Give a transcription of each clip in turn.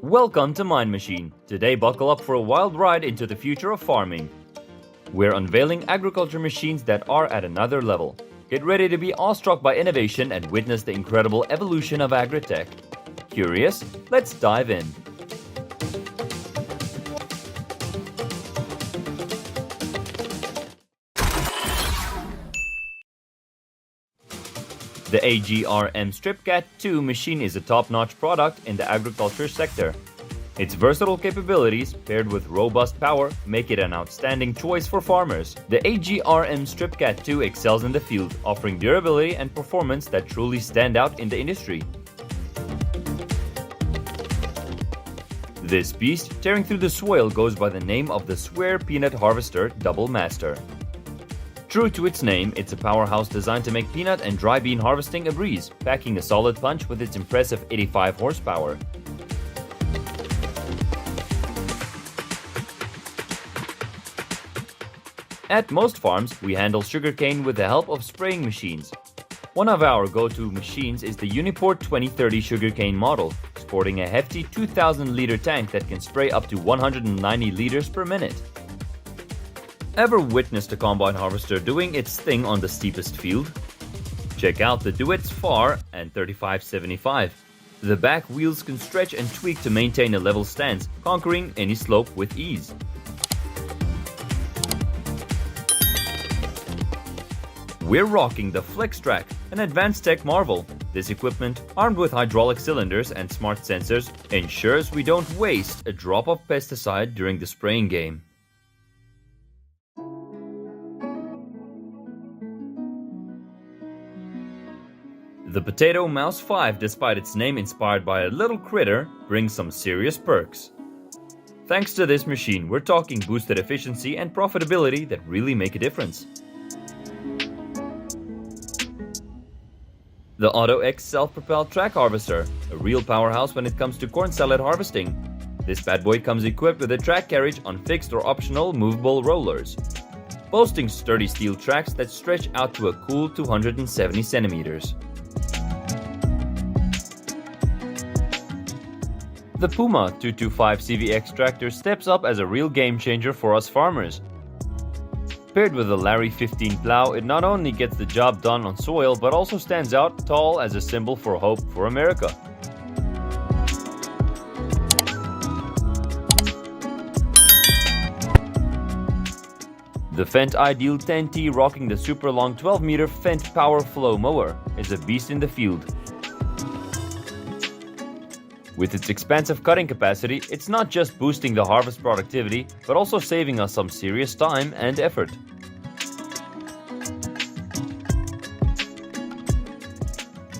Welcome to Mind Machine. Today buckle up for a wild ride into the future of farming. We're unveiling agriculture machines that are at another level. Get ready to be awestruck by innovation and witness the incredible evolution of agri-tech. Curious? Let's dive in. The AGRM Stripcat 2 machine is a top-notch product in the agriculture sector. Its versatile capabilities, paired with robust power, make it an outstanding choice for farmers. The AGRM Stripcat 2 excels in the field, offering durability and performance that truly stand out in the industry. This beast, tearing through the soil, goes by the name of the Swear Peanut Harvester Double Master. True to its name, it's a powerhouse designed to make peanut and dry bean harvesting a breeze, packing a solid punch with its impressive 85 horsepower. At most farms, we handle sugarcane with the help of spraying machines. One of our go-to machines is the Uniport 2030 sugarcane model, sporting a hefty 2,000-liter tank that can spray up to 190 liters per minute. Ever witnessed a combine harvester doing its thing on the steepest field? Check out the Duets FAR and 3575. The back wheels can stretch and tweak to maintain a level stance, conquering any slope with ease. We're rocking the FlexTrack, an advanced tech marvel. This equipment, armed with hydraulic cylinders and smart sensors, ensures we don't waste a drop of pesticide during the spraying game. The Potato Mouse 5, despite its name inspired by a little critter, brings some serious perks. Thanks to this machine, we're talking boosted efficiency and profitability that really make a difference. The Auto X self-propelled track harvester, a real powerhouse when it comes to corn salad harvesting. This bad boy comes equipped with a track carriage on fixed or optional movable rollers, boasting sturdy steel tracks that stretch out to a cool 270 centimeters. The Puma 225 CVX tractor steps up as a real game changer for us farmers. Paired with the Larry 15 plow, it not only gets the job done on soil, but also stands out tall as a symbol for hope for America. The Fendt Ideal 10T, rocking the super long 12-meter Fendt Power Flow mower, is a beast in the field. With its expansive cutting capacity, it's not just boosting the harvest productivity, but also saving us some serious time and effort.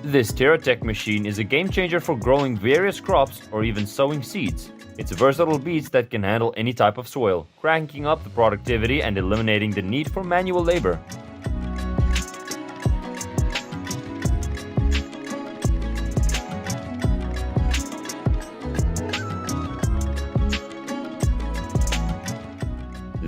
This TerraTech machine is a game changer for growing various crops or even sowing seeds. It's a versatile beast that can handle any type of soil, cranking up the productivity and eliminating the need for manual labor.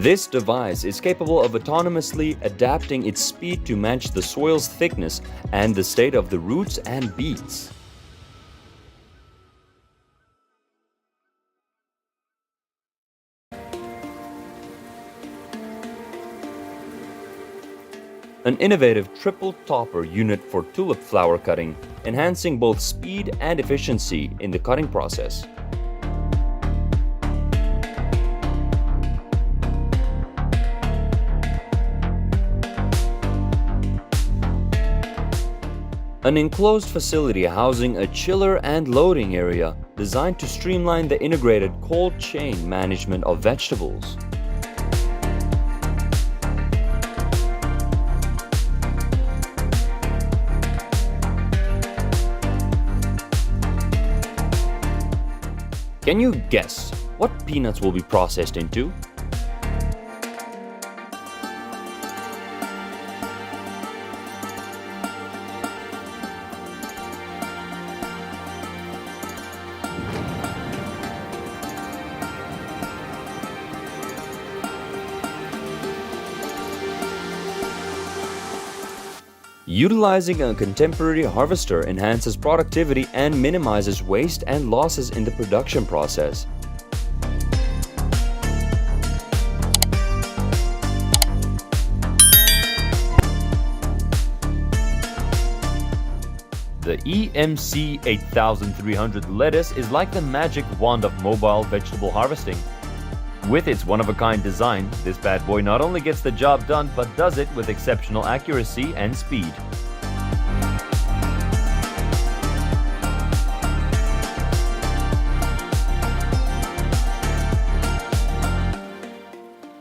This device is capable of autonomously adapting its speed to match the soil's thickness and the state of the roots and beets. An innovative triple topper unit for tulip flower cutting, enhancing both speed and efficiency in the cutting process. An enclosed facility housing a chiller and loading area designed to streamline the integrated cold chain management of vegetables. Can you guess what peanuts will be processed into? Utilizing a contemporary harvester enhances productivity and minimizes waste and losses in the production process. The EMC 8300 lettuce is like the magic wand of mobile vegetable harvesting. With its one-of-a-kind design, this bad boy not only gets the job done but does it with exceptional accuracy and speed.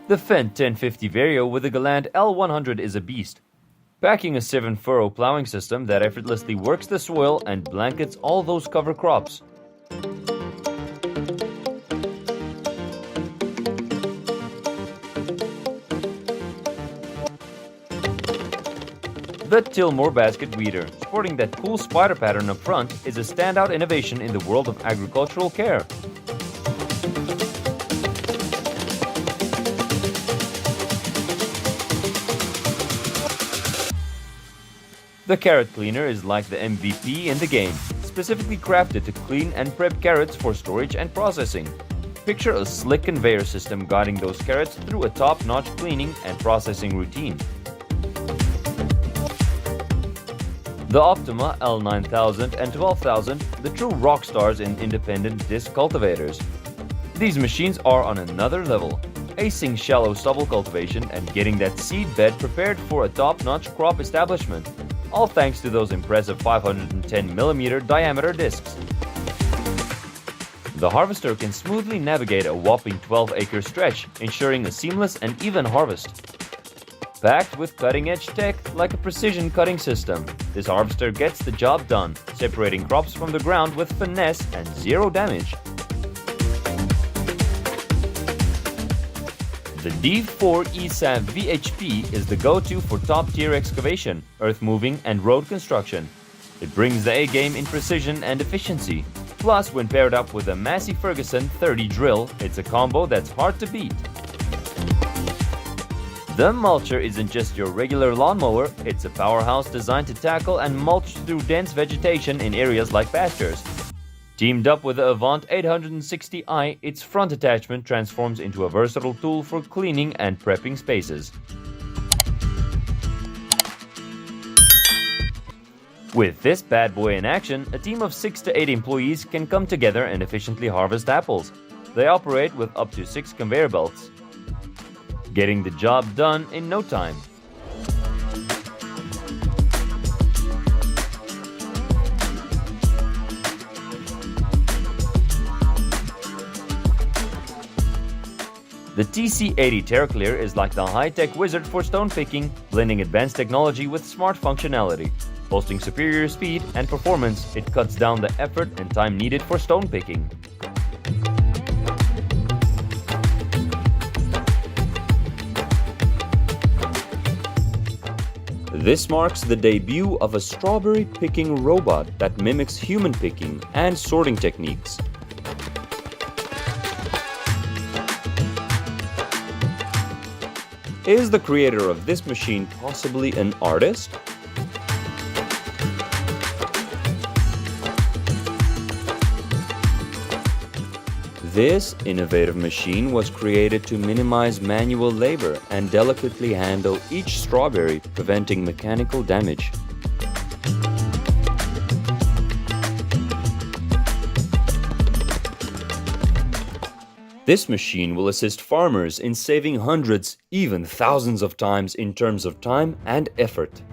The Fendt 1050 Vario with the Galant L100 is a beast, packing a 7-furrow plowing system that effortlessly works the soil and blankets all those cover crops. The Tillmore Basket Weeder, sporting that cool spider pattern up front, is a standout innovation in the world of agricultural care. The carrot cleaner is like the MVP in the game, specifically crafted to clean and prep carrots for storage and processing. Picture a slick conveyor system guiding those carrots through a top-notch cleaning and processing routine. The Optima L9000 and 12000, the true rock stars in independent disc cultivators. These machines are on another level, acing shallow stubble cultivation and getting that seed bed prepared for a top-notch crop establishment, all thanks to those impressive 510mm diameter discs. The harvester can smoothly navigate a whopping 12-acre stretch, ensuring a seamless and even harvest. Packed with cutting-edge tech like a precision cutting system, this harvester gets the job done, separating crops from the ground with finesse and zero damage. The D4 ESAV VHP is the go-to for top-tier excavation, earth moving and road construction. It brings the A-game in precision and efficiency. Plus, when paired up with a Massey Ferguson 30 drill, it's a combo that's hard to beat. The mulcher isn't just your regular lawnmower, it's a powerhouse designed to tackle and mulch through dense vegetation in areas like pastures. Teamed up with the Avant 860i, its front attachment transforms into a versatile tool for cleaning and prepping spaces. With this bad boy in action, a team of 6 to 8 employees can come together and efficiently harvest apples. They operate with up to 6 conveyor belts, getting the job done in no time. The TC80 TerraClear is like the high-tech wizard for stone picking, blending advanced technology with smart functionality. Boasting superior speed and performance, it cuts down the effort and time needed for stone picking. This marks the debut of a strawberry picking robot that mimics human picking and sorting techniques. Is the creator of this machine possibly an artist? This innovative machine was created to minimize manual labor and delicately handle each strawberry, preventing mechanical damage. This machine will assist farmers in saving hundreds, even thousands of times in terms of time and effort.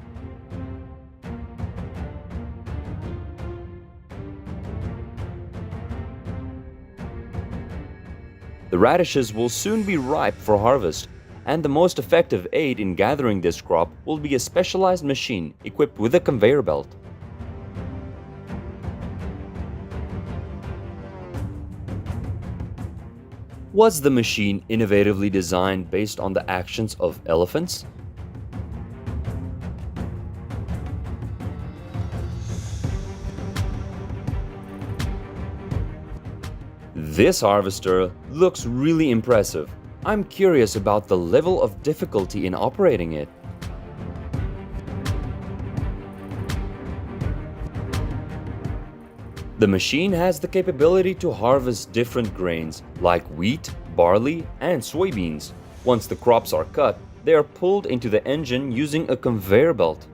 The radishes will soon be ripe for harvest, and the most effective aid in gathering this crop will be a specialized machine equipped with a conveyor belt. Was the machine innovatively designed based on the actions of elephants? This harvester looks really impressive. I'm curious about the level of difficulty in operating it. The machine has the capability to harvest different grains like wheat, barley, and soybeans. Once the crops are cut, they are pulled into the engine using a conveyor belt.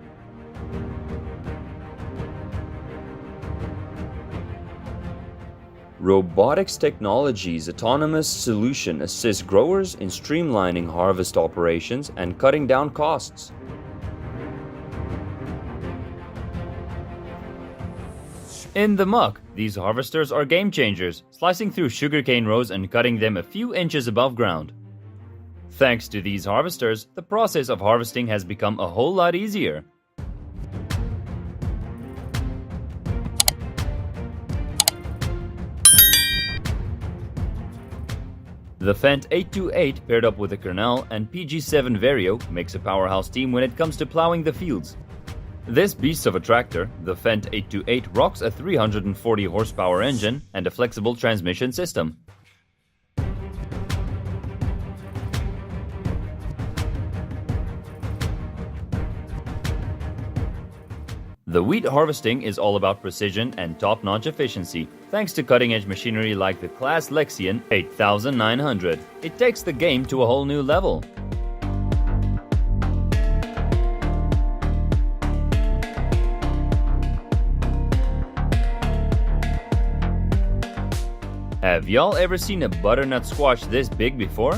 Robotics Technology's autonomous solution assists growers in streamlining harvest operations and cutting down costs. In the muck, these harvesters are game changers, slicing through sugarcane rows and cutting them a few inches above ground. Thanks to these harvesters, the process of harvesting has become a whole lot easier. The Fendt 828 paired up with the Kernel and PG7 Vario makes a powerhouse team when it comes to plowing the fields. This beast of a tractor, the Fendt 828, rocks a 340 horsepower engine and a flexible transmission system. The wheat harvesting is all about precision and top-notch efficiency, thanks to cutting-edge machinery like the Class Lexion 8900. It takes the game to a whole new level. Have y'all ever seen a butternut squash this big before?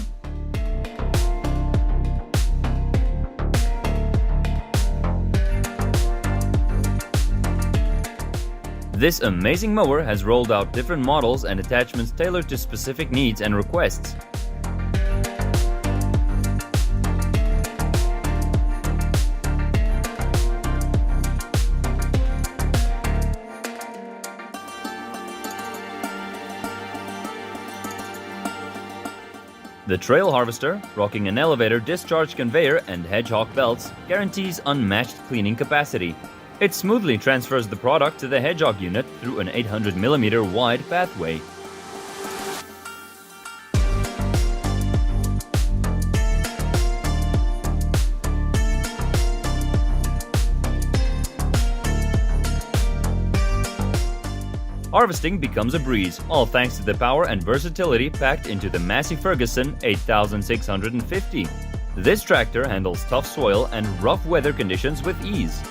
This amazing mower has rolled out different models and attachments tailored to specific needs and requests. The trail harvester, rocking an elevator discharge conveyor and hedgehog belts, guarantees unmatched cleaning capacity. It smoothly transfers the product to the hedgehog unit through an 800mm wide pathway. Harvesting becomes a breeze, all thanks to the power and versatility packed into the Massey Ferguson 8650. This tractor handles tough soil and rough weather conditions with ease.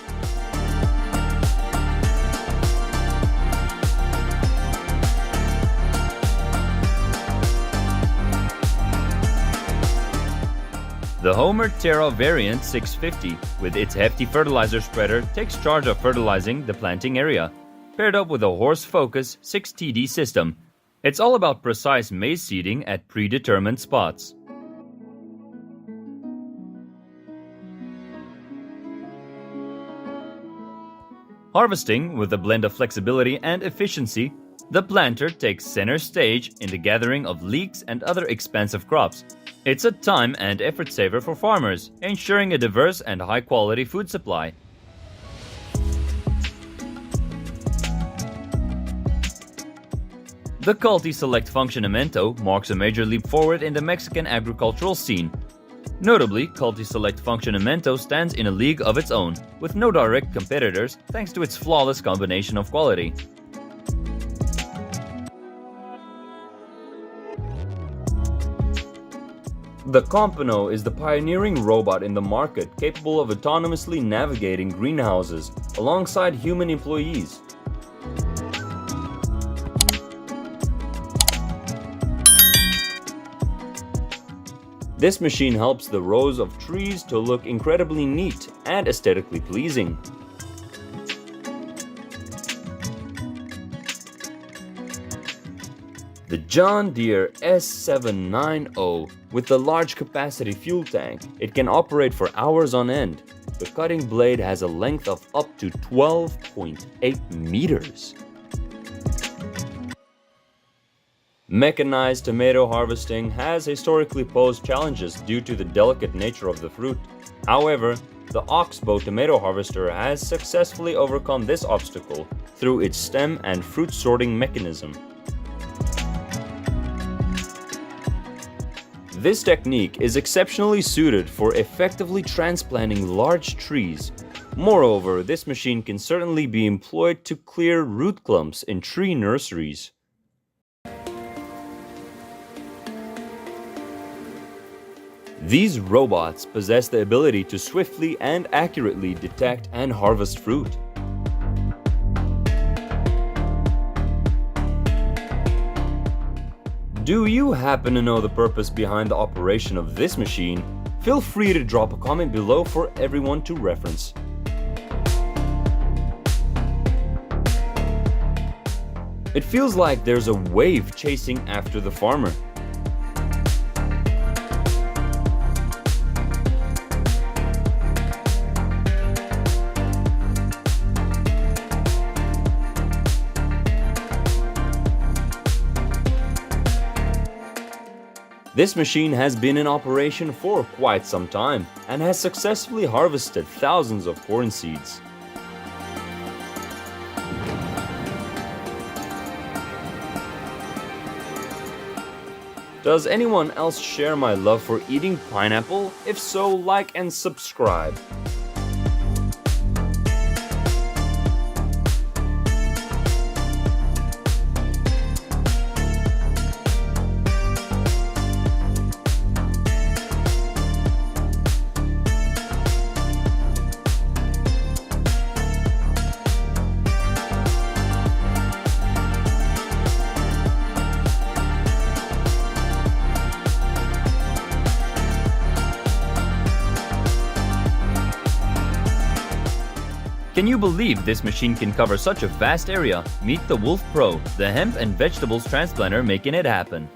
The Homer Terra Variant 650, with its hefty fertilizer spreader, takes charge of fertilizing the planting area. Paired up with a Horse Focus 6TD system, it's all about precise maize seeding at predetermined spots. Harvesting with a blend of flexibility and efficiency, the planter takes center stage in the gathering of leeks and other expensive crops. It's a time and effort saver for farmers, ensuring a diverse and high-quality food supply. The Culti Select Functionamento marks a major leap forward in the Mexican agricultural scene. Notably, Culti Select Functionamento stands in a league of its own, with no direct competitors thanks to its flawless combination of quality. The Compano is the pioneering robot in the market capable of autonomously navigating greenhouses alongside human employees. This machine helps the rows of trees to look incredibly neat and aesthetically pleasing. The John Deere S790 with the large capacity fuel tank, it can operate for hours on end. The cutting blade has a length of up to 12.8 meters. Mechanized tomato harvesting has historically posed challenges due to the delicate nature of the fruit. However, the Oxbow tomato harvester has successfully overcome this obstacle through its stem and fruit sorting mechanism. This technique is exceptionally suited for effectively transplanting large trees. Moreover, this machine can certainly be employed to clear root clumps in tree nurseries. These robots possess the ability to swiftly and accurately detect and harvest fruit. Do you happen to know the purpose behind the operation of this machine? Feel free to drop a comment below for everyone to reference. It feels like there's a wave chasing after the farmer. This machine has been in operation for quite some time and has successfully harvested thousands of corn seeds. Does anyone else share my love for eating pineapple? If so, like and subscribe. Can you believe this machine can cover such a vast area? Meet the Wolf Pro, the hemp and vegetables transplanter making it happen.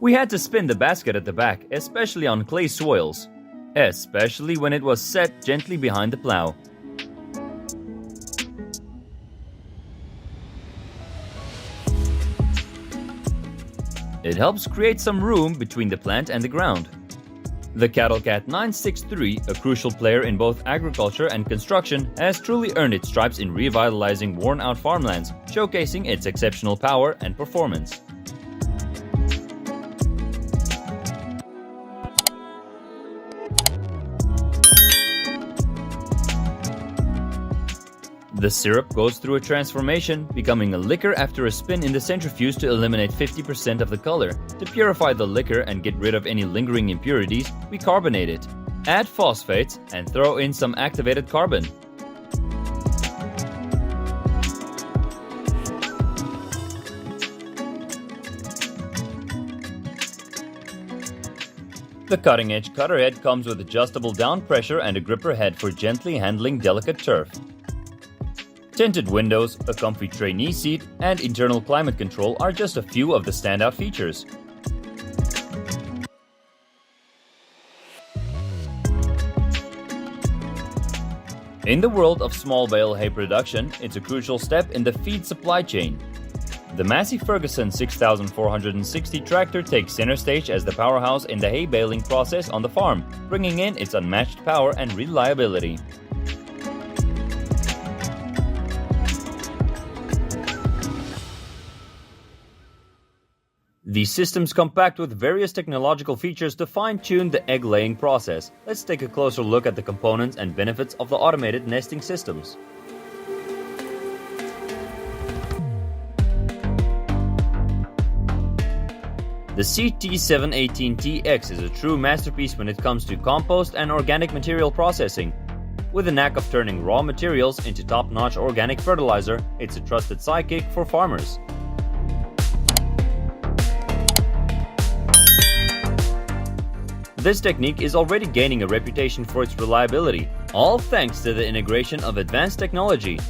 We had to spin the basket at the back, especially on clay soils, especially when it was set gently behind the plow. It helps create some room between the plant and the ground. The CattleCat 963, a crucial player in both agriculture and construction, has truly earned its stripes in revitalizing worn-out farmlands, showcasing its exceptional power and performance. The syrup goes through a transformation, becoming a liquor after a spin in the centrifuge to eliminate 50% of the color. To purify the liquor and get rid of any lingering impurities, we carbonate it. Add phosphates and throw in some activated carbon. The cutting-edge cutter head comes with adjustable down pressure and a gripper head for gently handling delicate turf. Tinted windows, a comfy trainee seat, and internal climate control are just a few of the standout features. In the world of small bale hay production, it's a crucial step in the feed supply chain. The Massey Ferguson 6460 tractor takes center stage as the powerhouse in the hay baling process on the farm, bringing in its unmatched power and reliability. These systems come packed with various technological features to fine-tune the egg-laying process. Let's take a closer look at the components and benefits of the automated nesting systems. The CT718TX is a true masterpiece when it comes to compost and organic material processing. With a knack of turning raw materials into top-notch organic fertilizer, it's a trusted sidekick for farmers. This technique is already gaining a reputation for its reliability, all thanks to the integration of advanced technology.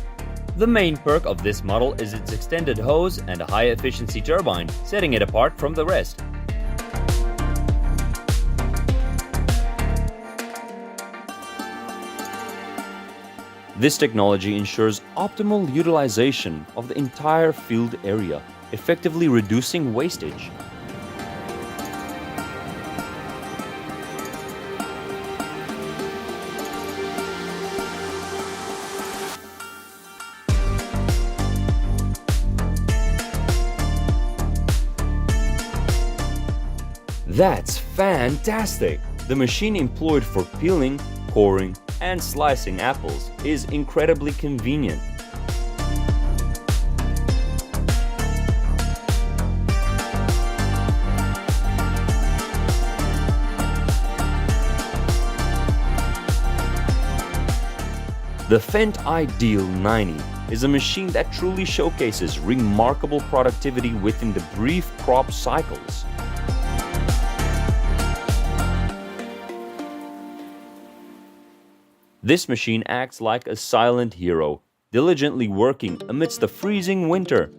The main perk of this model is its extended hose and a high-efficiency turbine, setting it apart from the rest. This technology ensures optimal utilization of the entire field area, effectively reducing wastage. That's fantastic! The machine employed for peeling, coring, and slicing apples is incredibly convenient. The Fendt Ideal 90 is a machine that truly showcases remarkable productivity within the brief crop cycles. This machine acts like a silent hero, diligently working amidst the freezing winter.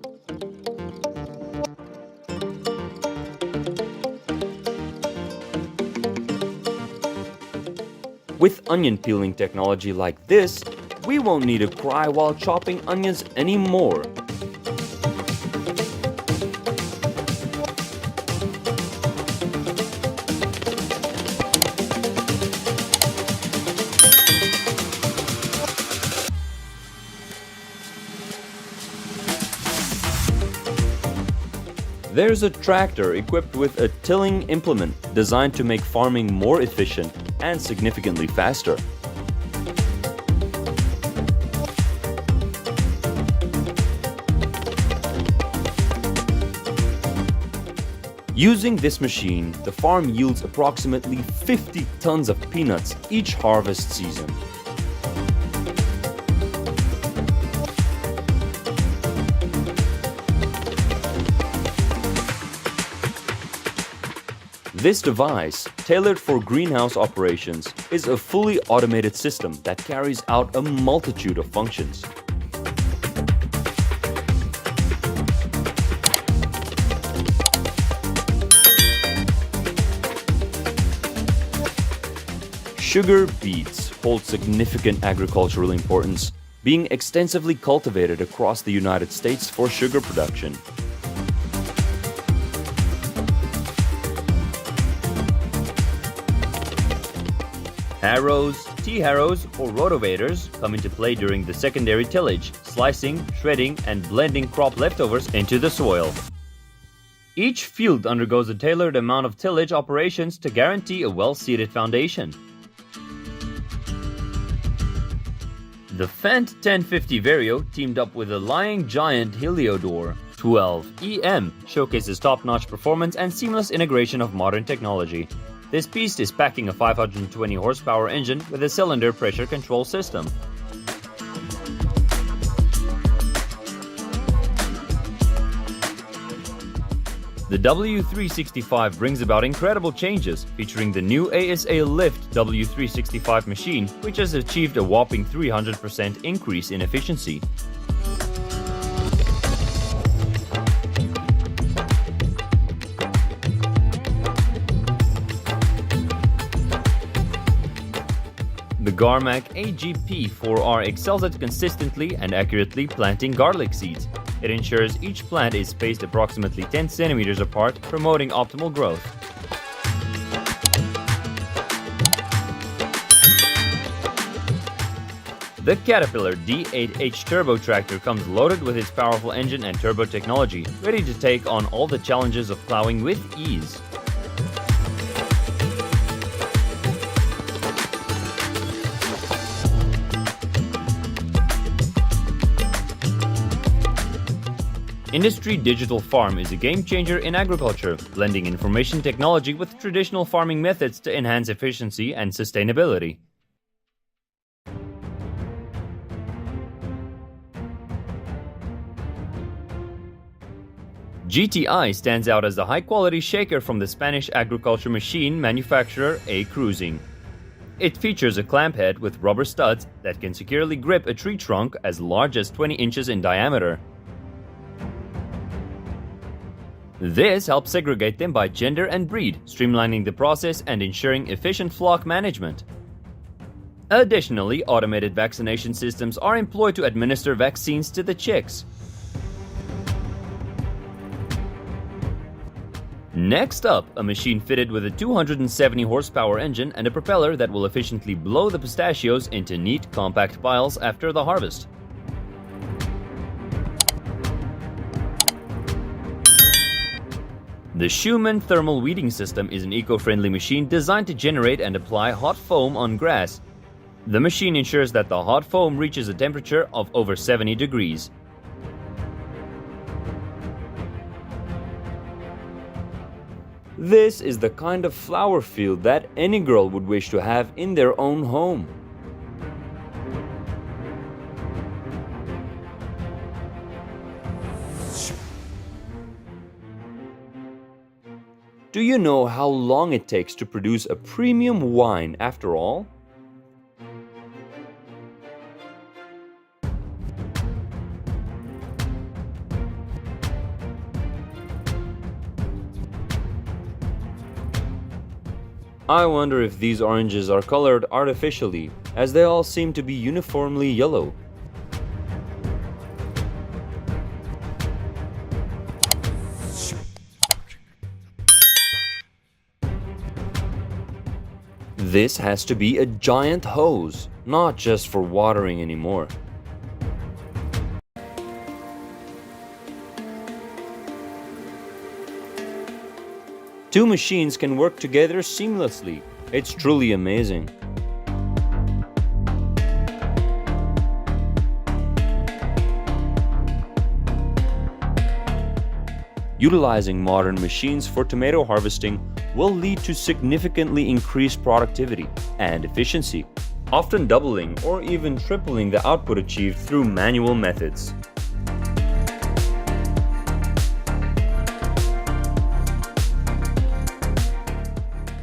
With onion peeling technology like this, we won't need to cry while chopping onions anymore. There's a tractor equipped with a tilling implement designed to make farming more efficient and significantly faster. Using this machine, the farm yields approximately 50 tons of peanuts each harvest season. This device, tailored for greenhouse operations, is a fully automated system that carries out a multitude of functions. Sugar beets hold significant agricultural importance, being extensively cultivated across the United States for sugar production. Harrows, T-harrows, or rotovators come into play during the secondary tillage, slicing, shredding, and blending crop leftovers into the soil. Each field undergoes a tailored amount of tillage operations to guarantee a well-seeded foundation. The Fendt 1050 Vario, teamed up with the Lying Giant Heliodor 12EM, showcases top-notch performance and seamless integration of modern technology. This beast is packing a 520 horsepower engine with a cylinder pressure control system. The W365 brings about incredible changes, featuring the new ASA Lift W365 machine, which has achieved a whopping 300% increase in efficiency. The Garmac AGP4R excels at consistently and accurately planting garlic seeds. It ensures each plant is spaced approximately 10 centimeters apart, promoting optimal growth. The Caterpillar D8H turbo tractor comes loaded with its powerful engine and turbo technology, ready to take on all the challenges of plowing with ease. Industry Digital Farm is a game-changer in agriculture, blending information technology with traditional farming methods to enhance efficiency and sustainability. GTI stands out as a high-quality shaker from the Spanish agriculture machine manufacturer AGRM. It features a clamp head with rubber studs that can securely grip a tree trunk as large as 20 inches in diameter. This helps segregate them by gender and breed, streamlining the process and ensuring efficient flock management. Additionally, automated vaccination systems are employed to administer vaccines to the chicks. Next up, a machine fitted with a 270 horsepower engine and a propeller that will efficiently blow the pistachios into neat, compact piles after the harvest. The Schumann thermal weeding system is an eco-friendly machine designed to generate and apply hot foam on grass. The machine ensures that the hot foam reaches a temperature of over 70 degrees. This is the kind of flower field that any girl would wish to have in their own home. Do you know how long it takes to produce a premium wine after all? I wonder if these oranges are colored artificially, as they all seem to be uniformly yellow. This has to be a giant hose, not just for watering anymore. Two machines can work together seamlessly. It's truly amazing. Utilizing modern machines for tomato harvesting will lead to significantly increased productivity and efficiency, often doubling or even tripling the output achieved through manual methods.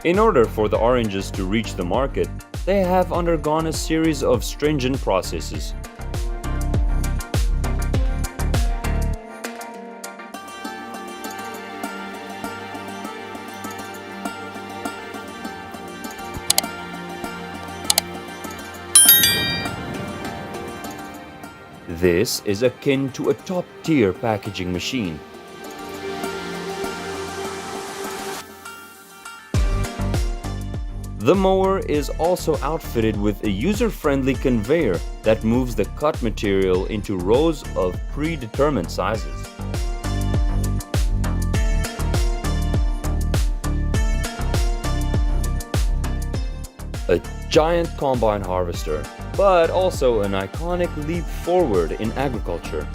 In order for the oranges to reach the market, they have undergone a series of stringent processes. This is akin to a top-tier packaging machine. The mower is also outfitted with a user-friendly conveyor that moves the cut material into rows of predetermined sizes. A giant combine harvester, but also an iconic leap forward in agriculture.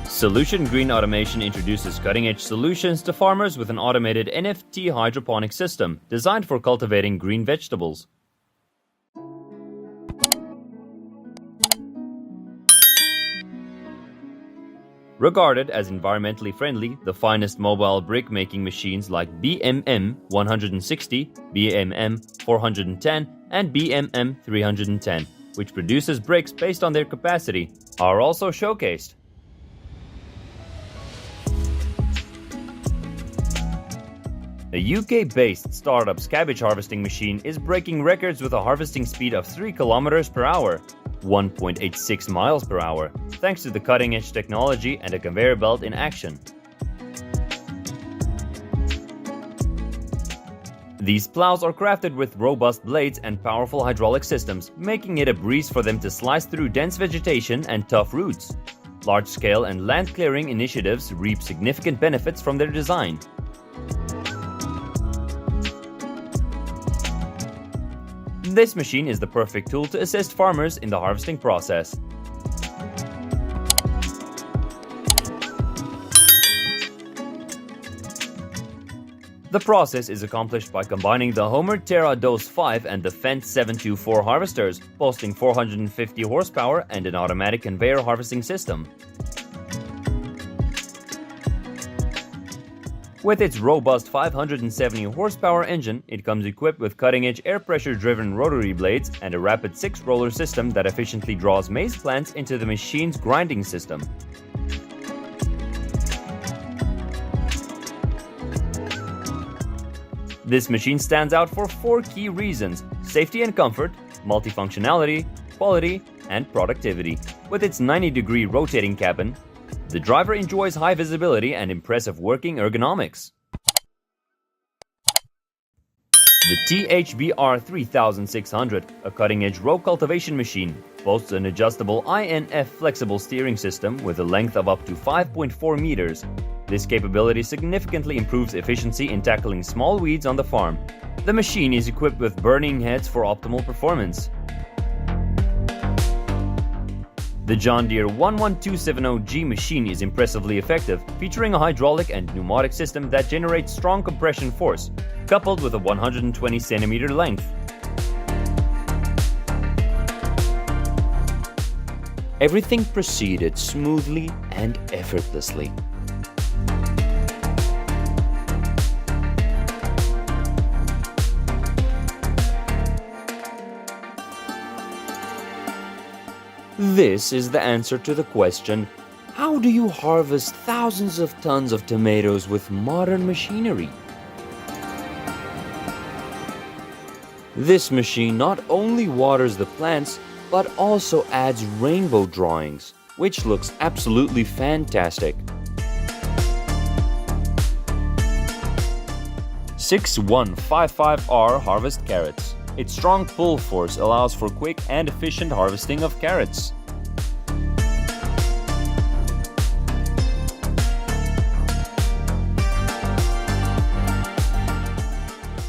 Solution Green Automation introduces cutting-edge solutions to farmers with an automated NFT hydroponic system designed for cultivating green vegetables. Regarded as environmentally friendly, the finest mobile brick-making machines like BMM 160, BMM 410, and BMM 310, which produces bricks based on their capacity, are also showcased. A UK-based startup's cabbage harvesting machine is breaking records with a harvesting speed of 3 km per hour, 1.86 miles per hour, thanks to the cutting-edge technology and a conveyor belt in action. These plows are crafted with robust blades and powerful hydraulic systems, making it a breeze for them to slice through dense vegetation and tough roots. Large-scale and land-clearing initiatives reap significant benefits from their design. This machine is the perfect tool to assist farmers in the harvesting process. The process is accomplished by combining the Homer Terra Dose 5 and the Fendt 724 harvesters, boasting 450 horsepower and an automatic conveyor harvesting system. With its robust 570 horsepower engine, it comes equipped with cutting-edge air pressure-driven rotary blades and a rapid 6-roller system that efficiently draws maize plants into the machine's grinding system. This machine stands out for 4 key reasons: safety and comfort, multifunctionality, quality, and productivity. With its 90-degree rotating cabin, the driver enjoys high visibility and impressive working ergonomics. The THBR 3600, a cutting-edge row cultivation machine, boasts an adjustable INF flexible steering system with a length of up to 5.4 meters. This capability significantly improves efficiency in tackling small weeds on the farm. The machine is equipped with burning heads for optimal performance. The John Deere 11270G machine is impressively effective, featuring a hydraulic and pneumatic system that generates strong compression force, coupled with a 120 centimeter length. Everything proceeded smoothly and effortlessly. This is the answer to the question, how do you harvest thousands of tons of tomatoes with modern machinery? This machine not only waters the plants, but also adds rainbow drawings, which looks absolutely fantastic. 6155R Harvest Carrots. Its strong pull force allows for quick and efficient harvesting of carrots.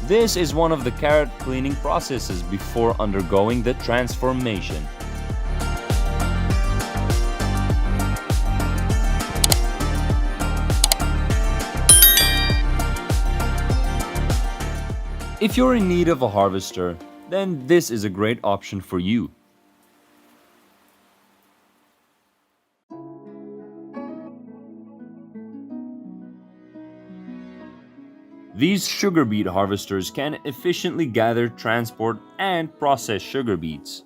This is one of the carrot cleaning processes before undergoing the transformation. If you're in need of a harvester, then this is a great option for you. These sugar beet harvesters can efficiently gather, transport, and process sugar beets.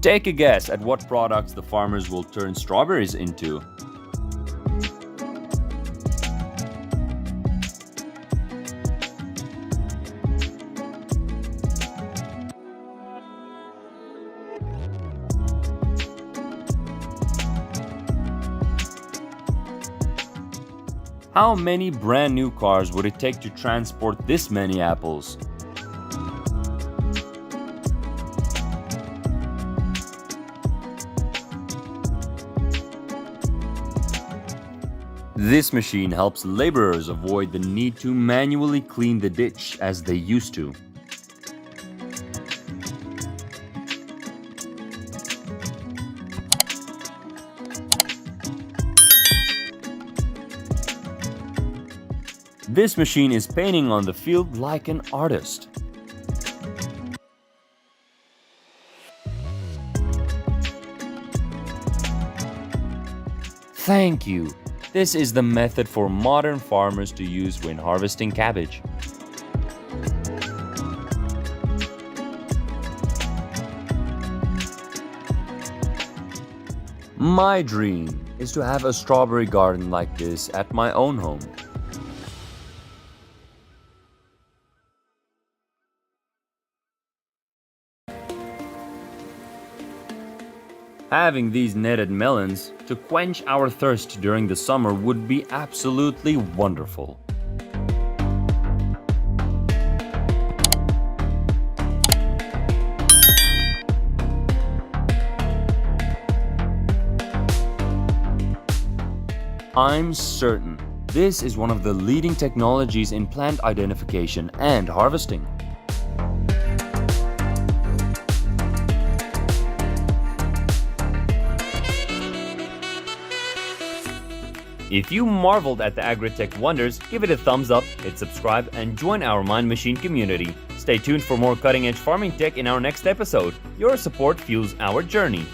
Take a guess at what products the farmers will turn strawberries into. How many brand new cars would it take to transport this many apples? This machine helps laborers avoid the need to manually clean the ditch as they used to. This machine is painting on the field like an artist. Thank you. This is the method for modern farmers to use when harvesting cabbage. My dream is to have a strawberry garden like this at my own home. Having these netted melons to quench our thirst during the summer would be absolutely wonderful. I'm certain this is one of the leading technologies in plant identification and harvesting. If you marveled at the agri-tech wonders, give it a thumbs up, hit subscribe, and join our Mind Machine community. Stay tuned for more cutting-edge farming tech in our next episode. Your support fuels our journey.